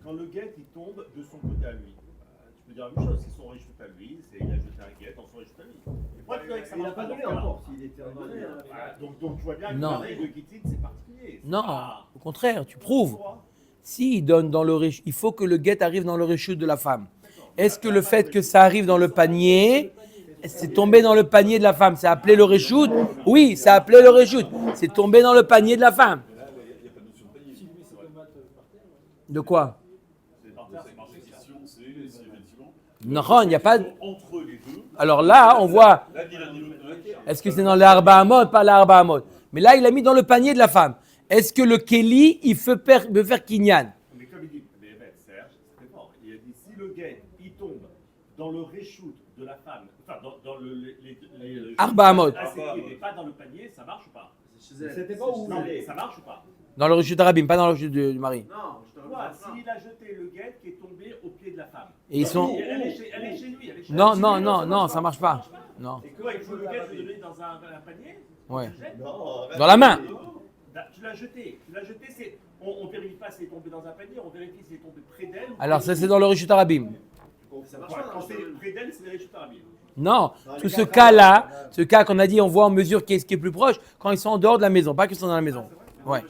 quand le guet il tombe de son côté à lui, tu peux dire la même chose. C'est son réchute à lui, il a jeté un guet dans son réchute à lui. Il n'a pas donné encore. S'il était en donné. Donc tu vois bien que Non. pareil, le guettit c'est particulier. Non, au contraire, tu prouves. S'il donne dans le réchute, il faut que le guet arrive dans le réchute de la femme. Est-ce que le fait que ça arrive dans le panier, c'est tombé dans le panier de la femme, c'est appelé le réchute? Oui, c'est appelé le réchute. C'est tombé dans le panier de la femme. De quoi? Non, il n'y a pas. Alors là, on voit. Est-ce que c'est dans l'Arba Hamot, pas l'Arba Hamot? Mais là, il a mis dans le panier de la femme. Est-ce que le Kéli, il peut faire Kinyan? Mais comme il dit, Serge, c'est très fort. Il a dit si le guet il tombe dans le réchute de la femme, enfin dans les Arba Hamot. mais pas dans le panier, ça marche ou pas? C'était pas où? Non, mais ça marche ou pas? Dans le réchute Arabim, pas dans le réchute du mari. Non, je te S'il a jeté le guet qui est tombé au pied de la femme. Et ils sont. Elle est chez lui. Elle est chez Non, lui. non, ça marche pas. Non. Et quoi, il faut le guet le donner dans un panier? Ouais. Tu le jettes? Dans la main. Tu l'as jeté. On ne vérifie pas s'il est tombé dans un panier, on vérifie s'il est tombé près d'elle. Alors ça, c'est dans le réchute Arabim. Ça marche Ouais, pas. quand c'est près d'elle, c'est les réchutes arabiques. Non, tout ce cas-là, ce cas qu'on a dit, on voit en mesure qui est plus proche, quand ils sont en dehors de la maison, pas qu'ils sont dans la maison. Ouais.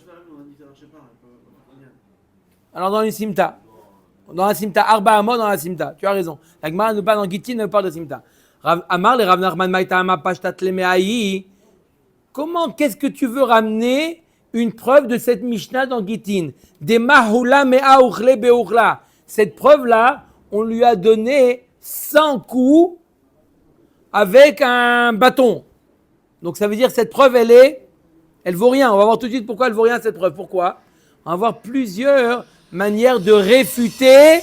Alors dans les simta, Arba Hamot dans la simta, tu as raison. La Gemara nous parle dans Gittin, nous parle de simta. Amar le Rav Nachman Maïtama Pashtat Lemeaï. Comment, qu'est-ce que tu veux ramener une preuve de cette Mishnah dans Gittin? Des Mahula Mea Uchle Beuchla. Cette preuve-là, on lui a donné 100 coups avec un bâton. Donc ça veut dire que cette preuve, elle vaut rien. On va voir tout de suite pourquoi elle vaut rien cette preuve. Pourquoi? On va voir plusieurs manières de réfuter.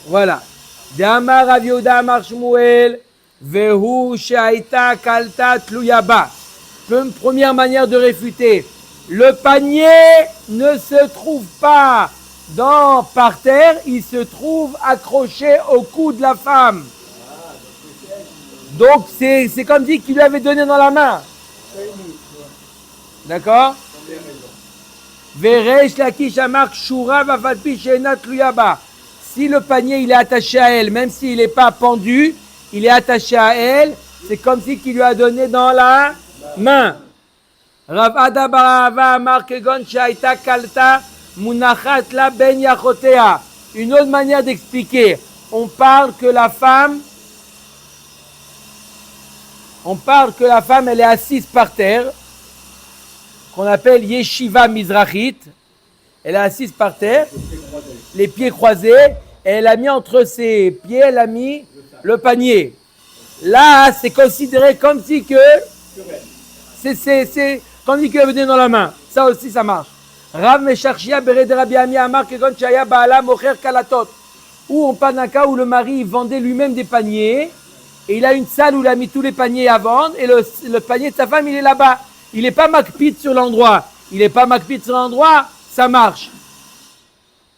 Voilà. D'Amar Rav Yehuda Amar Shmuel, Vehu Shaita Kalta Tluyaba. Première manière de réfuter. Le panier ne se trouve pas par terre, il se trouve accroché au cou de la femme. Donc c'est comme dit qu'il lui avait donné dans la main. D'accord? Veresh Lakish Amar Shura Vafalpi Sheena Tluyaba. Si le panier il est attaché à elle, même s'il n'est pas pendu, il est attaché à elle, c'est comme si qu'il lui a donné dans la main. Rav Ada Barava Amar Kegon Shaita Kalta Munachat La Ben Yachotea. Une autre manière d'expliquer, on parle que la femme elle est assise par terre, qu'on appelle Yeshiva Mizrachit. Elle est assise par terre, les pieds croisés, et elle a mis entre ses pieds, elle a mis le panier. Là, c'est considéré comme si que c'est comme si qu'elle venait dans la main. Ça aussi, ça marche. Rav Mesharchia Bered Rabbi Ami Amar Kegon Shaya Baala Mocher Kalatot. Où on parle d'un cas où le mari vendait lui-même des paniers, et il a une salle où il a mis tous les paniers à vendre, et le panier de sa femme, il est là-bas. Il n'est pas makpid sur l'endroit. Ça marche.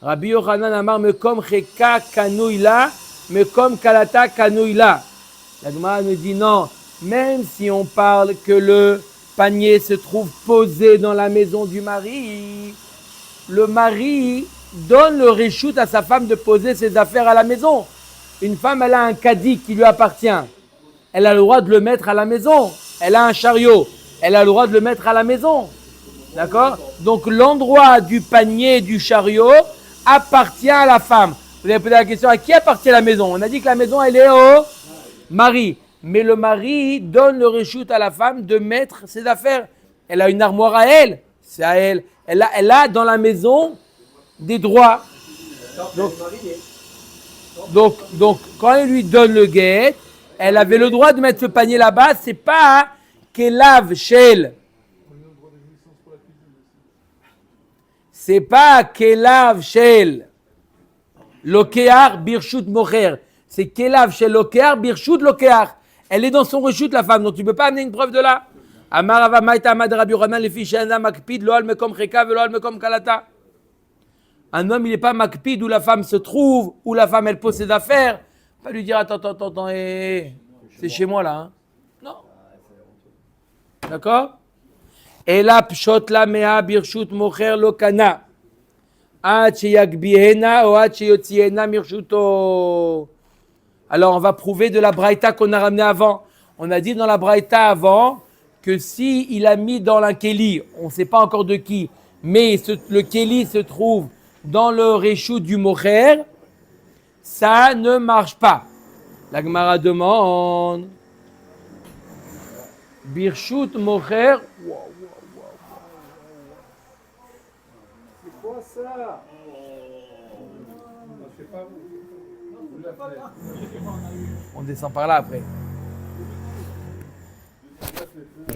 Rabbi Yochanan Amar Mekom Cheka Kanouila, Mekom Kalata Kanouila. La Gemara nous dit non, même si on parle que le panier se trouve posé dans la maison du mari, le mari donne le réchoute à sa femme de poser ses affaires à la maison. Une femme, elle a un caddie qui lui appartient. Elle a le droit de le mettre à la maison. Elle a un chariot. Elle a le droit de le mettre à la maison. D'accord? Donc l'endroit du panier du chariot appartient à la femme. Vous avez posé la question, à qui appartient la maison? On a dit que la maison, elle est au mari. Mais le mari donne le réchoute à la femme de mettre ses affaires. Elle a une armoire à elle. C'est à elle. Elle a dans la maison des droits. Donc quand elle lui donne le guet, elle avait le droit de mettre ce panier là-bas. C'est pas qu'elle lave chez elle. C'est pas Kelav Shel Lokear Birshut Mocher. C'est Kelav Shel Lokear Birshut Lokear. Elle est dans son rechute, la femme, donc tu ne peux pas amener une preuve de là. Amar Ava Maïta Amad Rabbi Yochanan les fiches Shana Makpid Lo Al Mekom Cheka Velo Al Mekom Kalata. Un homme, il n'est pas Makpid où la femme se trouve, où la femme elle pose ses affaires. Pas lui dire attends, c'est chez moi là. Hein. Non. D'accord? Ela pshot la mea birshut mocher lo kana. Ad sheyagbiehena ou ad sheyotziehena mirshuto. Alors on va prouver de la braïta qu'on a ramené avant. On a dit dans la braïta avant que si il a mis dans un kéli, on ne sait pas encore de qui, mais le kéli se trouve dans le réchou du mocher, ça ne marche pas. La Gemara demande birshut mocher. C'est quoi ça? C'est pas vous. On descend par là après.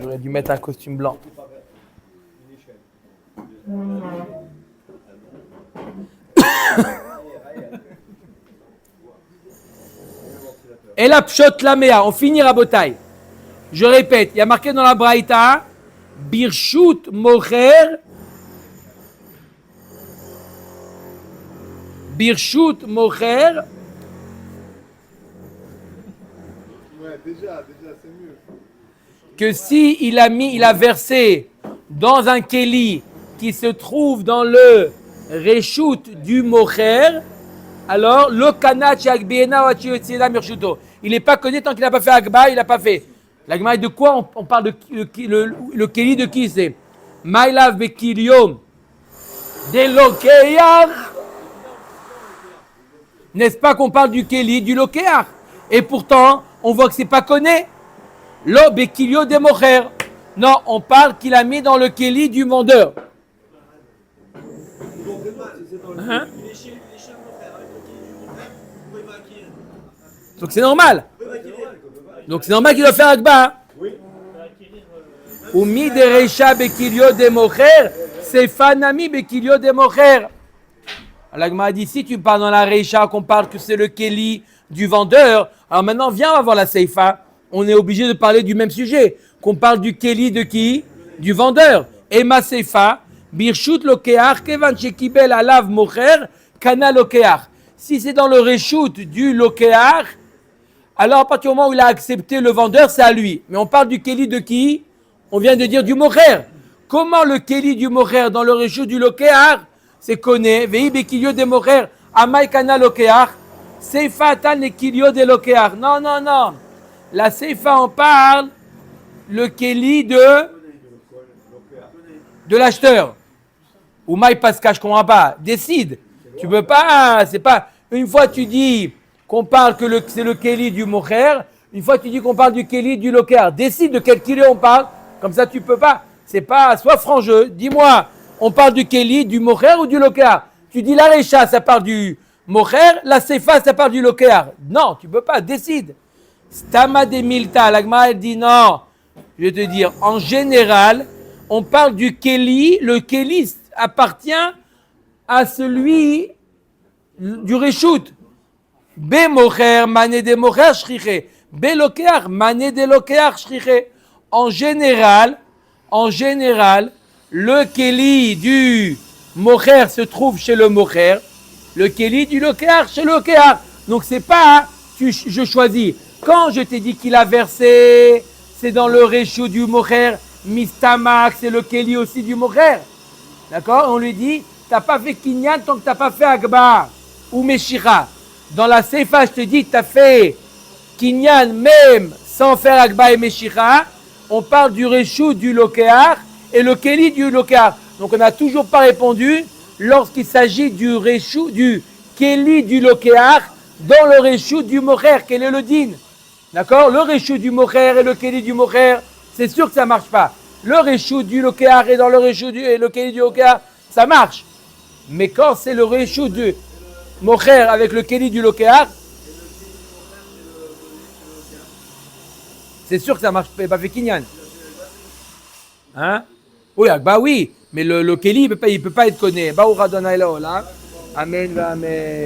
J'aurais dû mettre un costume blanc. Et la pshot lamea, on finit Rabotai. Je répète, il y a marqué dans la Braïta, birshut mocher, birshut mocher. Ouais, déjà, c'est mieux. Que si il a versé dans un kéli qui se trouve dans le reshoot du mocher, alors le kanach agbiena wachiyotzina mirshuto. Il n'est pas connu tant qu'il n'a pas fait agba, il n'a pas fait. L'agma, de quoi on parle de le kéli de qui c'est? Mailav bekiliom de lokeach. N'est-ce pas qu'on parle du kéli du lokeach? Et pourtant, on voit que c'est pas connu. Lo bekilio de mocher. Non, on parle qu'il a mis dans le kéli du vendeur. Hein? Donc c'est normal. Donc c'est normal qu'il doit faire akba. Ou mi de recha bekilio de mocher, c'est fanami bekilio de mocher. L'agma a dit si tu parles dans la recha qu'on parle que c'est le kéli du vendeur, alors maintenant viens on va voir la seifa. On est obligé de parler du même sujet. Qu'on parle du kéli de qui? Du vendeur. Et ma seifa, birshut lokeach kevan shekibel alav mocher kana lokeach. Si c'est dans le reshoot du lokeach, alors à partir du moment où il a accepté le vendeur, c'est à lui. Mais on parle du kéli de qui? On vient de dire du mocher. Comment le kéli du mocher dans le reshoot du lokeach? C'est connu. Vei bekilio de mocher amai kana lokeach. Seifa atan le kilio de lokeach. Non, non, non. La seifa en parle le kéli de l'acheteur. Ou maï pasca, je comprends pas. Décide. Tu peux pas, c'est pas, une fois tu dis qu'on parle que c'est le kéli du mocher, une fois tu dis qu'on parle du kéli du loker. Décide de quel kéli on parle, comme ça tu peux pas, c'est pas, sois franc jeu, dis-moi, on parle du kéli, du mocher ou du loker. Tu dis la recha, ça parle du mocher, la seifa, ça parle du loker. Non, tu peux pas, décide. Stama de Milta, l'agma elle dit non. Je vais te dire, en général, on parle du kéli. Le kéli appartient à celui du reshoot. Be mocher, mané de mocher, shriche. Be lokeach, mané de lokeach, shriche. En général, le kéli du mocher se trouve chez le mocher. Le kéli du lokeach chez le lokeach. Donc c'est pas, je choisis. Quand je t'ai dit qu'il a versé, c'est dans le réchou du mocher, mistamak, c'est le kéli aussi du mocher. D'accord? On lui dit, t'as pas fait kinyan tant que t'as pas fait agba ou meshira. Dans la seifa, je te dis, t'as fait kinyan même sans faire agba et meshira. On parle du réchou du lokeach et le kéli du lokeach. Donc on n'a toujours pas répondu lorsqu'il s'agit du réchou du kéli du lokeach dans le réchou du mocher. Quel est le din? D'accord? Le réchou du mocher et le kéli du mocher, c'est sûr que ça ne marche pas. Le réchou du lokeach et dans le réchou et le kéli du lokeach, ça marche. Mais quand c'est le réchou du mocher avec le kéli du lokeach, c'est sûr que ça marche pas fait kinyan. Hein? Oui, bah oui, mais le kéli, il peut pas être connu. Baruch Adonai Leolam. Amen, amen.